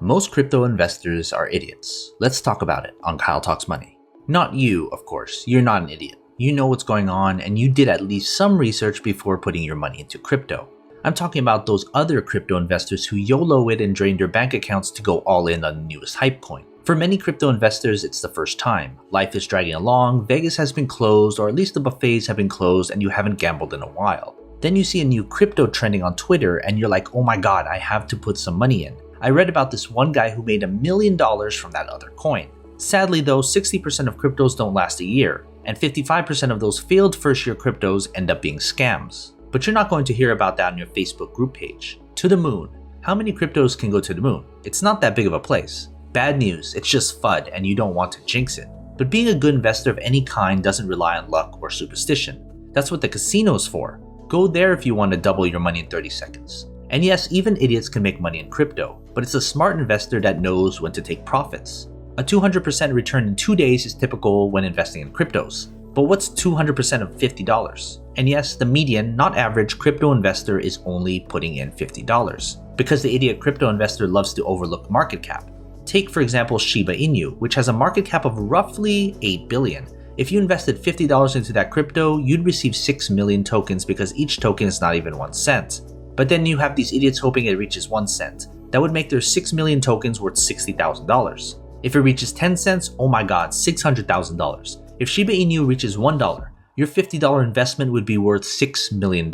Most crypto investors are idiots. Let's talk about it on Kyle Talks Money. Not you, of course. You're not an idiot. You know what's going on and you did at least some research before putting your money into crypto. I'm talking about those other crypto investors who YOLO it and drain their bank accounts to go all in on the newest hype coin. For many crypto investors, it's the first time. Life is dragging along, Vegas has been closed, or at least the buffets have been closed and you haven't gambled in a while. Then you see a new crypto trending on Twitter and you're like, oh my god, I have to put some money in. I read about this one guy who made $1 million from that other coin. Sadly though, 60% of cryptos don't last a year, and 55% of those failed first-year cryptos end up being scams. But you're not going to hear about that on your Facebook group page. To the moon. How many cryptos can go to the moon? It's not that big of a place. Bad news, it's just FUD and you don't want to jinx it. But being a good investor of any kind doesn't rely on luck or superstition. That's what the casino's for. Go there if you want to double your money in 30 seconds. And yes, even idiots can make money in crypto, but it's a smart investor that knows when to take profits. A 200% return in 2 days is typical when investing in cryptos. But what's 200% of $50? And yes, the median, not average, crypto investor is only putting in $50 because the idiot crypto investor loves to overlook market cap. Take for example Shiba Inu, which has a market cap of roughly 8 billion. If you invested $50 into that crypto, you'd receive 6 million tokens because each token is not even 1 cent. But then you have these idiots hoping it reaches 1 cent. That would make their 6 million tokens worth $60,000. If it reaches 10 cents, oh my god, $600,000. If Shiba Inu reaches $1, your $50 investment would be worth $6 million.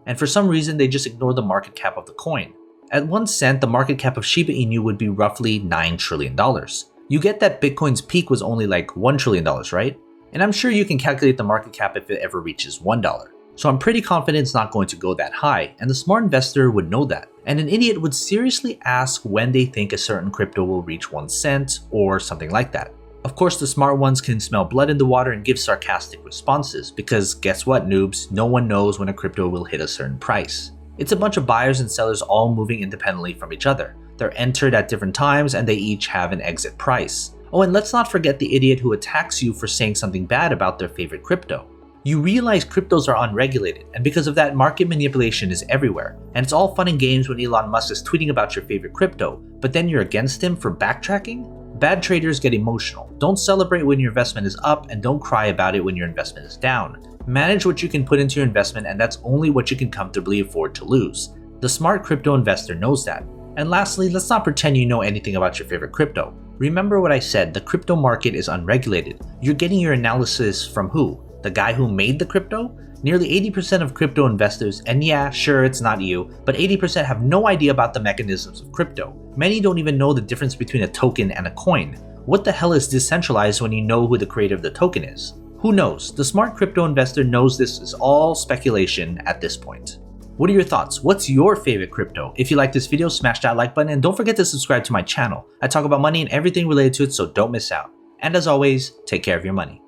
And for some reason, they just ignore the market cap of the coin. At 1 cent, the market cap of Shiba Inu would be roughly $9 trillion. You get that Bitcoin's peak was only like $1 trillion, right? And I'm sure you can calculate the market cap if it ever reaches $1. So I'm pretty confident it's not going to go that high, and the smart investor would know that. And an idiot would seriously ask when they think a certain crypto will reach 1 cent or something like that. Of course, the smart ones can smell blood in the water and give sarcastic responses, because guess what, noobs? No one knows when a crypto will hit a certain price. It's a bunch of buyers and sellers all moving independently from each other. They're entered at different times and they each have an exit price. Oh, and let's not forget the idiot who attacks you for saying something bad about their favorite crypto. You realize cryptos are unregulated, and because of that, market manipulation is everywhere. And it's all fun and games when Elon Musk is tweeting about your favorite crypto, but then you're against him for backtracking? Bad traders get emotional. Don't celebrate when your investment is up and don't cry about it when your investment is down. Manage what you can put into your investment, and that's only what you can comfortably afford to lose. The smart crypto investor knows that. And lastly, let's not pretend you know anything about your favorite crypto. Remember what I said, the crypto market is unregulated. You're getting your analysis from who? The guy who made the crypto? Nearly 80% of crypto investors, and yeah, sure, it's not you, but 80% have no idea about the mechanisms of crypto. Many don't even know the difference between a token and a coin. What the hell is decentralized when you know who the creator of the token is? Who knows? The smart crypto investor knows this is all speculation at this point. What are your thoughts? What's your favorite crypto? If you like this video, smash that like button and don't forget to subscribe to my channel. I talk about money and everything related to it, so don't miss out. And as always, take care of your money.